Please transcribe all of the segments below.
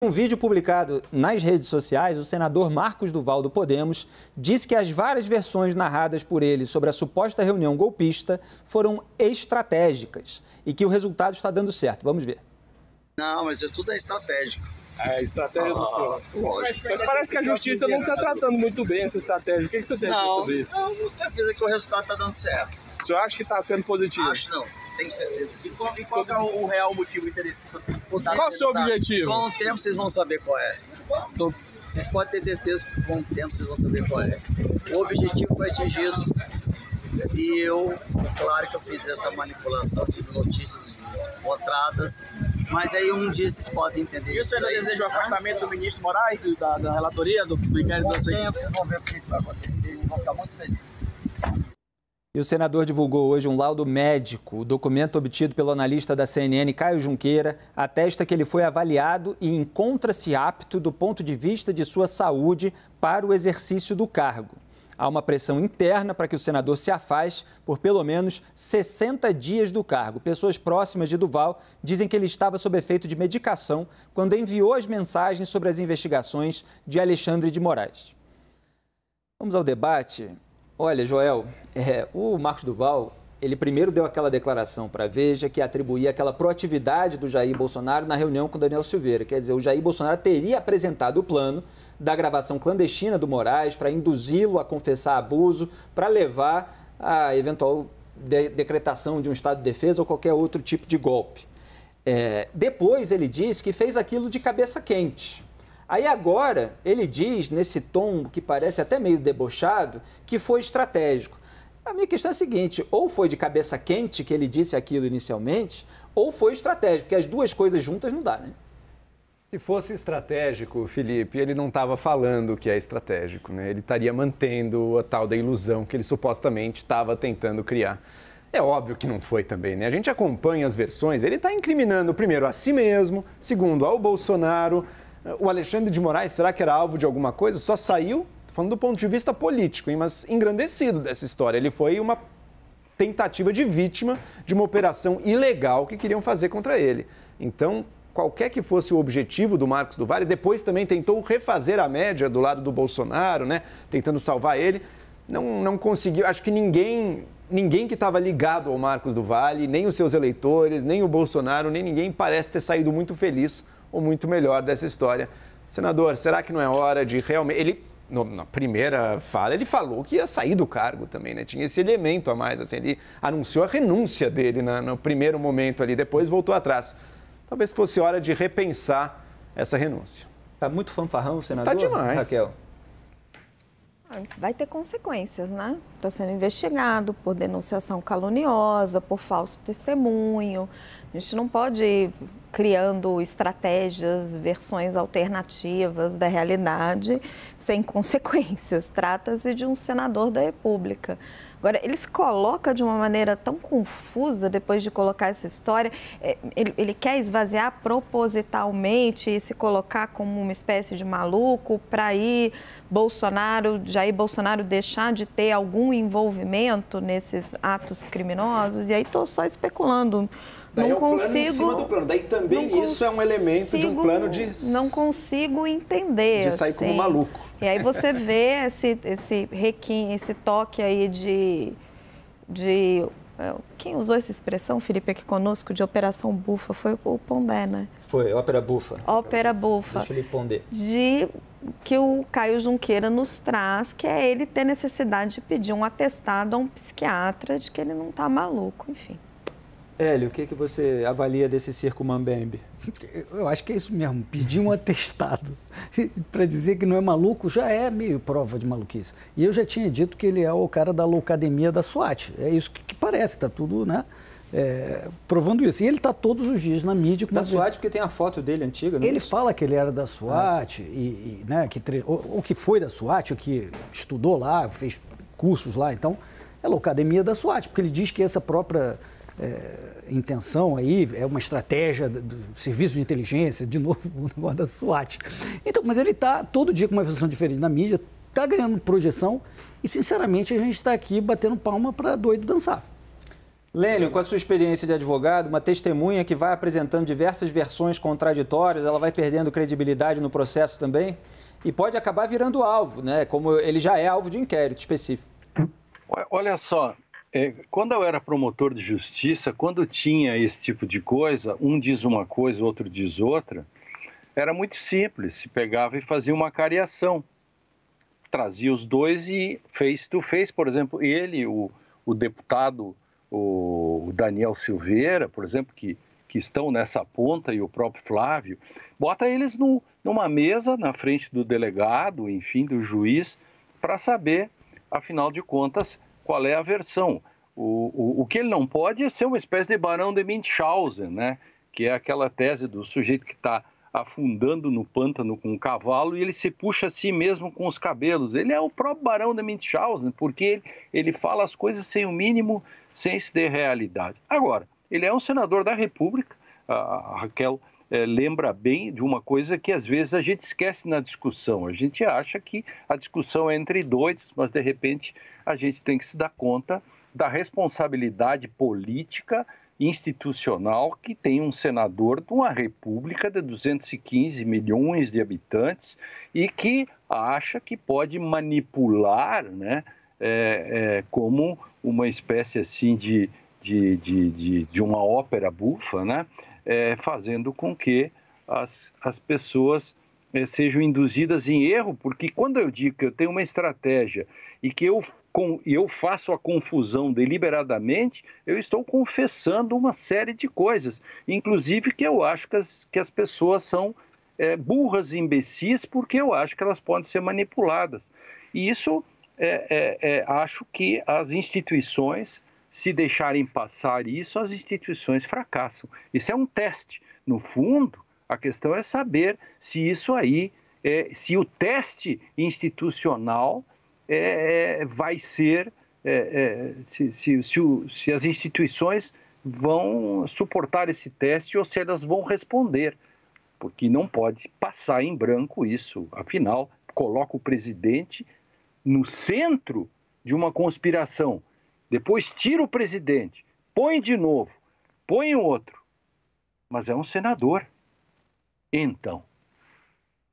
Em um vídeo publicado nas redes sociais, o senador Marcos Duval, do Podemos, disse que as várias versões narradas por ele sobre a suposta reunião golpista foram estratégicas e que o resultado está dando certo. Vamos ver. Não, mas tudo é estratégico. É, estratégia do senhor. Lógico. Mas parece que a justiça não está tratando muito bem essa estratégia. O que você tem a dizer sobre isso? Não, certeza que o resultado está dando certo. O senhor acha que está sendo positivo? Acho não, tenho certeza. E qual é o real motivo e interesse que o senhor tem? Qual é o seu objetivo? Com o tempo vocês vão saber qual é. Vocês podem ter certeza que com o tempo vocês vão saber qual é. O objetivo foi atingido. E eu, claro que eu fiz essa manipulação de notícias encontradas, mas aí um dia vocês podem entender. E o senhor deseja o afastamento do ministro Moraes, da relatoria, do inquérito Com da o sua tempo vocês vão ver o que vai acontecer, vocês vão ficar muito felizes. E o senador divulgou hoje um laudo médico. O documento obtido pelo analista da CNN, Caio Junqueira, atesta que ele foi avaliado e encontra-se apto do ponto de vista de sua saúde para o exercício do cargo. Há uma pressão interna para que o senador se afaste por pelo menos 60 dias do cargo. Pessoas próximas de Duval dizem que ele estava sob efeito de medicação quando enviou as mensagens sobre as investigações de Alexandre de Moraes. Vamos ao debate. Olha, Joel, o Marcos Duval, ele primeiro deu aquela declaração para a Veja que atribuía aquela proatividade do Jair Bolsonaro na reunião com Daniel Silveira. Quer dizer, o Jair Bolsonaro teria apresentado o plano da gravação clandestina do Moraes para induzi-lo a confessar abuso, para levar a eventual decretação de um estado de defesa ou qualquer outro tipo de golpe. Depois ele disse que fez aquilo de cabeça quente. Aí agora ele diz, nesse tom que parece até meio debochado, que foi estratégico. A minha questão é a seguinte, ou foi de cabeça quente que ele disse aquilo inicialmente, ou foi estratégico, porque as duas coisas juntas não dá, né? Se fosse estratégico, Felipe, ele não estava falando que é estratégico, né? Ele estaria mantendo a tal da ilusão que ele supostamente estava tentando criar. É óbvio que não foi também, né? A gente acompanha as versões, ele está incriminando primeiro a si mesmo, segundo ao Bolsonaro. O Alexandre de Moraes, será que era alvo de alguma coisa? Só saiu, falando do ponto de vista político, hein, mas engrandecido dessa história. Ele foi uma tentativa de vítima de uma operação ilegal que queriam fazer contra ele. Então, qualquer que fosse o objetivo do Marcos Duval, depois também tentou refazer a média do lado do Bolsonaro, né, tentando salvar ele, não conseguiu. Acho que ninguém que estava ligado ao Marcos Duval, nem os seus eleitores, nem o Bolsonaro, nem ninguém parece ter saído muito feliz ou muito melhor dessa história. Senador, será que não é hora de realmente... Ele, na primeira fala, ele falou que ia sair do cargo também, né? Tinha esse elemento a mais, assim, ele anunciou a renúncia dele no primeiro momento ali, depois voltou atrás. Talvez fosse hora de repensar essa renúncia. Tá muito fanfarrão, senador? Tá demais. Raquel. Vai ter consequências, né? Está sendo investigado por denunciação caluniosa, por falso testemunho. A gente não pode ir criando estratégias, versões alternativas da realidade sem consequências. Trata-se de um senador da República. Agora, ele se coloca de uma maneira tão confusa depois de colocar essa história. Ele quer esvaziar propositalmente e se colocar como uma espécie de maluco para aí Jair Bolsonaro deixar de ter algum envolvimento nesses atos criminosos. E aí estou só especulando. Daí não é consigo. Plano em cima do plano. Daí também isso é um elemento de um plano de... Não consigo entender. De sair como maluco. E aí você vê esse toque aí de quem usou essa expressão, Felipe, aqui conosco, de Operação Bufa, foi o Pondé, né? Foi, Ópera Bufa. Ópera Bufa. De Felipe Pondé. Que o Caio Junqueira nos traz, que é ele ter necessidade de pedir um atestado a um psiquiatra de que ele não está maluco, enfim. Hélio, o que você avalia desse circo mambembe? Eu acho que é isso mesmo, pedir um atestado para dizer que não é maluco já é meio prova de maluquice. E eu já tinha dito que ele é o cara da loucademia da SWAT, é isso que parece, está tudo, né, provando isso. E ele está todos os dias na mídia. Da SWAT porque tem a foto dele antiga, não é? Ele fala que ele era da SWAT, né, ou que foi da SWAT, ou que estudou lá, fez cursos lá, então é loucademia da SWAT, porque ele diz que essa própria... intenção aí, é uma estratégia do serviço de inteligência, de novo, o negócio da SWAT. Então, mas ele está todo dia com uma versão diferente na mídia, está ganhando projeção e, sinceramente, a gente está aqui batendo palma para doido dançar. Lênio, com a sua experiência de advogado, uma testemunha que vai apresentando diversas versões contraditórias, ela vai perdendo credibilidade no processo também e pode acabar virando alvo, né? Como ele já é alvo de inquérito específico. Olha só, quando eu era promotor de justiça, quando tinha esse tipo de coisa, um diz uma coisa, o outro diz outra, era muito simples, se pegava e fazia uma cariação. Trazia os dois e face to face, por exemplo, ele, o deputado, o Daniel Silveira, por exemplo, que estão nessa ponta, e o próprio Flávio, bota eles numa mesa na frente do delegado, enfim, do juiz, para saber, afinal de contas, qual é a versão. O que ele não pode é ser uma espécie de Barão de Munchausen, né? Que é aquela tese do sujeito que está afundando no pântano com um cavalo e ele se puxa a si mesmo com os cabelos. Ele é o próprio Barão de Munchausen, porque ele fala as coisas sem o mínimo senso de realidade. Agora, ele é um senador da República, a Raquel lembra bem de uma coisa que às vezes a gente esquece na discussão. A gente acha que a discussão é entre doidos, mas de repente a gente tem que se dar conta da responsabilidade política institucional que tem um senador de uma república de 215 milhões de habitantes e que acha que pode manipular, né, como uma espécie assim de uma ópera bufa, né, fazendo com que as pessoas sejam induzidas em erro, porque quando eu digo que eu tenho uma estratégia e que eu faço a confusão deliberadamente, eu estou confessando uma série de coisas, inclusive que eu acho que as pessoas são burras e imbecis, porque eu acho que elas podem ser manipuladas. E isso, acho que as instituições, se deixarem passar isso, as instituições fracassam. Isso é um teste. No fundo, a questão é saber se isso aí, se o teste institucional vai ser, se as instituições vão suportar esse teste ou se elas vão responder, porque não pode passar em branco isso. Afinal, coloca o presidente no centro de uma conspiração, depois tira o presidente, põe de novo, põe outro, mas é um senador. Então...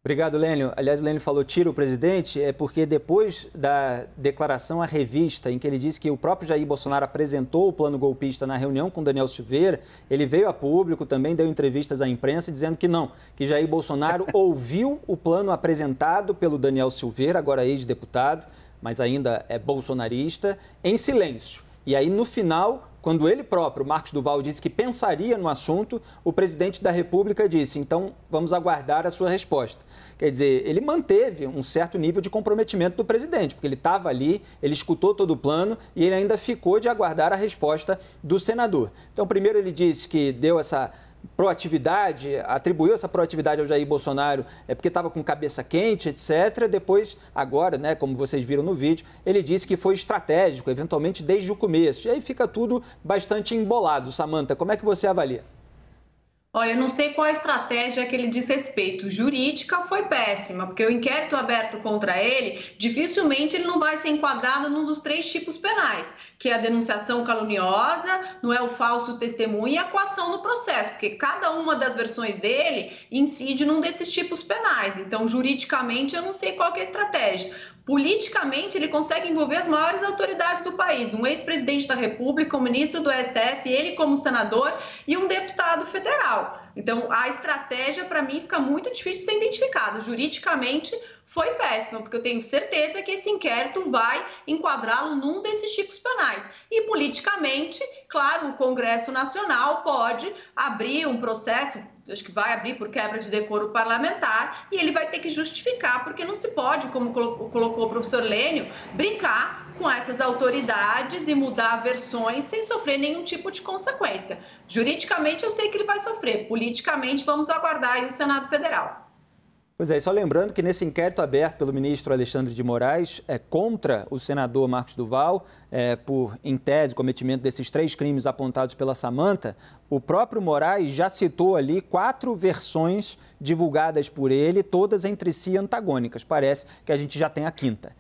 Obrigado, Lênio. Aliás, o Lênio falou tira o presidente, porque depois da declaração à revista, em que ele disse que o próprio Jair Bolsonaro apresentou o plano golpista na reunião com Daniel Silveira, ele veio a público, também deu entrevistas à imprensa dizendo que não, que Jair Bolsonaro ouviu o plano apresentado pelo Daniel Silveira, agora ex-deputado, mas ainda é bolsonarista, em silêncio. E aí, no final, quando ele próprio, Marcos Duval, disse que pensaria no assunto, o presidente da República disse, então vamos aguardar a sua resposta. Quer dizer, ele manteve um certo nível de comprometimento do presidente, porque ele estava ali, ele escutou todo o plano e ele ainda ficou de aguardar a resposta do senador. Então, primeiro ele disse que deu essa proatividade, atribuiu essa proatividade ao Jair Bolsonaro porque estava com cabeça quente, etc. Depois, agora, né, como vocês viram no vídeo, ele disse que foi estratégico, eventualmente desde o começo. E aí fica tudo bastante embolado. Samantha, como é que você avalia? Olha, eu não sei qual a estratégia que ele diz respeito. Jurídica foi péssima, porque o inquérito aberto contra ele, dificilmente ele não vai ser enquadrado num dos 3 tipos penais, que é a denunciação caluniosa, não é o falso testemunho e a coação no processo, porque cada uma das versões dele incide num desses tipos penais. Então, juridicamente, eu não sei qual que é a estratégia. Politicamente, ele consegue envolver as maiores autoridades do país, um ex-presidente da República, um ministro do STF, ele como senador e um deputado federal. Então, a estratégia, para mim, fica muito difícil de ser identificada. Juridicamente, foi péssima, porque eu tenho certeza que esse inquérito vai enquadrá-lo num desses tipos penais. E, politicamente, claro, o Congresso Nacional pode abrir um processo, acho que vai abrir por quebra de decoro parlamentar, e ele vai ter que justificar, porque não se pode, como colocou o professor Lênio, brincar com essas autoridades e mudar versões sem sofrer nenhum tipo de consequência. Juridicamente, eu sei que ele vai sofrer. Politicamente, vamos aguardar aí o Senado Federal. Pois é, só lembrando que nesse inquérito aberto pelo ministro Alexandre de Moraes contra o senador Marcos Duval, por, em tese, cometimento desses 3 crimes apontados pela Samantha, o próprio Moraes já citou ali 4 versões divulgadas por ele, todas entre si antagônicas. Parece que a gente já tem a 5ª.